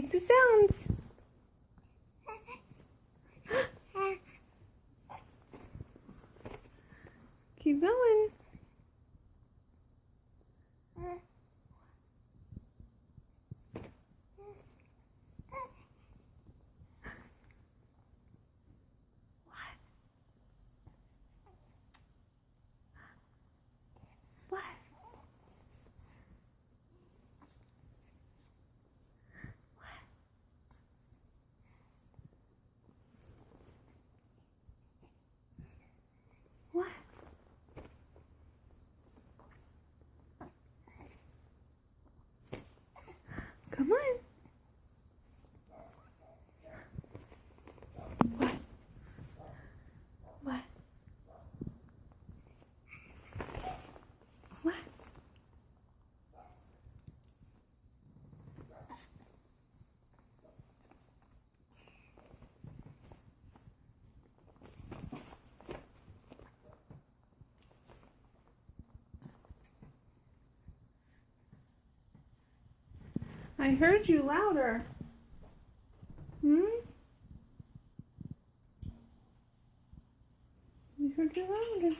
Make the sounds. Keep going. What? What? Come on. What? What? What? I heard you louder. Hmm? I heard you louder.